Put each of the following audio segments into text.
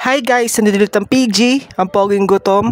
Hi guys, nandito ang PG, ang poging gutom.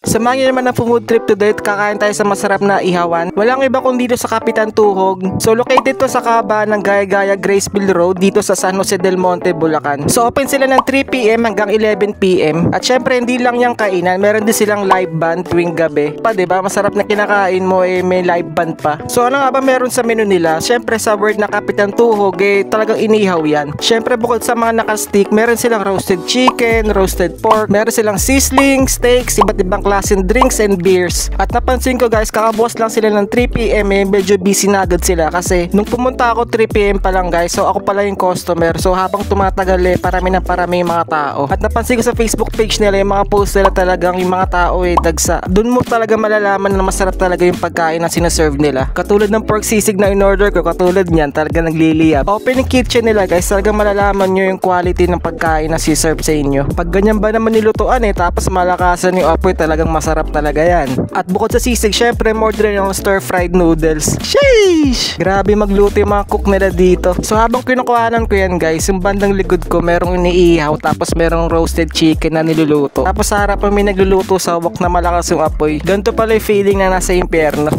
Samahan niyo naman ng food trip today at kakain tayo sa masarap na ihawan. Walang iba kung dito sa Kapitan Tuhog. So located to sa kaba ng Gaya-Gaya Graceville Road dito sa San Jose del Monte, Bulacan. So open sila ng 3 PM hanggang 11 PM. At syempre hindi lang yung kainan, meron din silang live band tuwing gabi. Pa diba, masarap na kinakain mo may live band pa. So ano nga ba meron sa menu nila? Syempre sa word na Kapitan Tuhog talagang inihaw yan. Syempre bukod sa mga nakastick, meron silang roasted chicken, roasted pork, meron silang sizzling, steaks, iba't ibang klaseng drinks and beers. At napansin ko guys, kakabukas lang sila ng 3 PM medyo busy na agad sila kasi nung pumunta ako 3 PM pa lang guys, so ako pala yung customer. So habang tumatagal parami yung mga tao. At napansin ko sa Facebook page nila yung mga post nila talagang yung mga tao dagsa. Doon mo talaga malalaman na masarap talaga yung pagkain na sinaserve nila. Katulad ng pork sisig na in-order ko, katulad niyan talaga nagliliyab. Open yung kitchen nila guys, talagang malalaman nyo yung quality ng pagkain na siserve sa inyo. Pag ganyan ba naman nilutuan tapos malakasan yung apoy, talagang masarap talaga yan. At bukod sa sisig, syempre more din yung stir-fried noodles. Sheesh! Grabe magluto yung mga cook nila dito. So habang kinukuhanan ko yan guys, yung bandang likod ko merong iniihaw, tapos merong roasted chicken na niluluto. Tapos sa harapan may nagluluto sa wok na malakas yung apoy. Ganito pala yung feeling na nasa impyerno.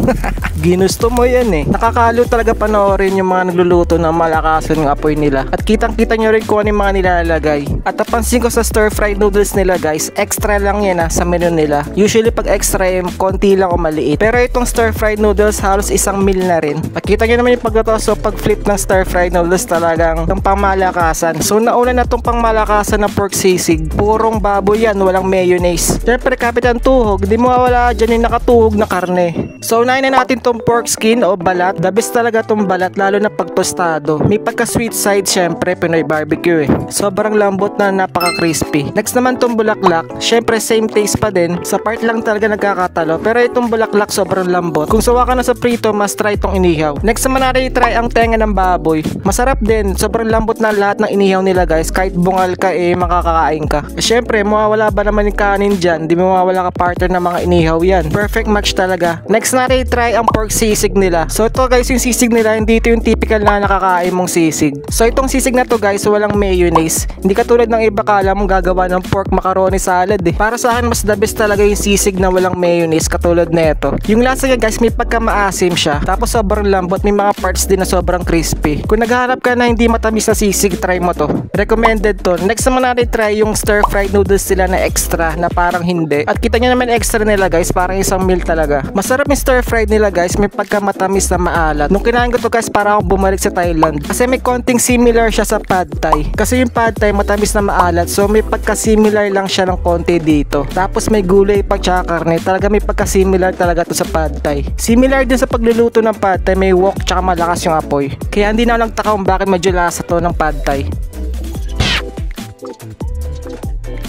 Ginusto mo yan Nakakalo talaga panoorin yung mga nagluluto na malakasan yung apoy nila. At kitang-kita nyo rin kung ano yung mga nilalagay. At napansin ko sa stir-fried noodles nila guys, extra lang yan sa menu nila. Usually pag extra konti lang o maliit. Pero itong stir-fried noodles halos isang meal na rin. Makita nyo naman yung pagluto. So pag flip ng stir-fried noodles talagang itong pangmalakasan. So nauna na itong pangmalakasan na pork sisig. Purong baboy yan, walang mayonnaise. Syempre Kapitan Tuhog, di mo mawala dyan yung nakatuhog na karne. So unahin na natin itong pork skin o balat. The best talaga itong balat lalo na pag tostado. May pagka sweet side syempre, Pinoy barbecue Sobrang lambot na napaka-crispy. Next naman itong bulaklak. Syempre same taste pa din. Sa part lang talaga nagkakatalo, pero itong bulaklak sobrang lambot. Kung sawa ka na sa prito, mas try itong inihaw. Next naman natin i-try ang tenga ng baboy. Masarap din, sobrang lambot na lahat ng inihaw nila guys. Kahit bungal ka makakakain ka. Syempre mawawala ba naman yung kanin dyan, di mawawala ka partner ng mga inihaw yan. Perfect match talaga. Next natin i-try ang pork sisig nila. So ito guys, yung sisig nila hindi ito yung typical na nakakain mong sisig. So itong sisig na to guys, walang mayonnaise. Hindi katulad ng iba, kala mong gagawa ng pork macaroni salad Para sa akin mas the best talaga yung sisig na walang mayonnaise katulad nito. Yung lasa niya guys, may pagka-maasim siya. Tapos sobrang lambot, may mga parts din na sobrang crispy. Kung naghahanap ka na hindi matamis na sisig, try mo to. Recommended to. Next naman natin try yung stir-fried noodles sila na extra na parang hindi. At kita nyo naman extra nila guys, parang isang meal talaga. Masarap yung stir-fried nila guys, may pagka-matamis na maalat. Nung kinain ko to guys, parang akong bumalik sa Thailand. Kasi may konting similar siya sa pad thai. Kasi yung pad thai matamis na maalat, so may pagka-similar lang siya ng konti dito. Tapos may gulay pa tsaka karne. Talaga may pagka-similar talaga to sa pad thai. Similar din sa pagluluto ng pad thai, may wok tsaka malakas yung apoy. Kaya hindi na lang takaw bakit medyo lasa to ng pad thai.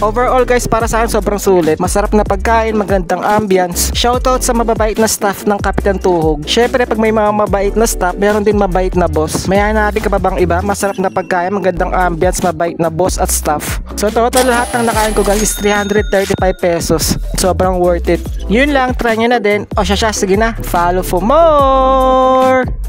Overall guys, para sa akin sobrang sulit. Masarap na pagkain, magandang ambience. Shoutout sa mababait na staff ng Kapitan Tuhog. Syempre pag may mga mabait na staff, meron din mabait na boss. May hanapin ka pa bang iba? Masarap na pagkain, magandang ambience, mabait na boss at staff. So total lahat ng nakain ko guys is 335 pesos. Sobrang worth it. Yun lang, try nyo na din. O siya, sige na, follow for more!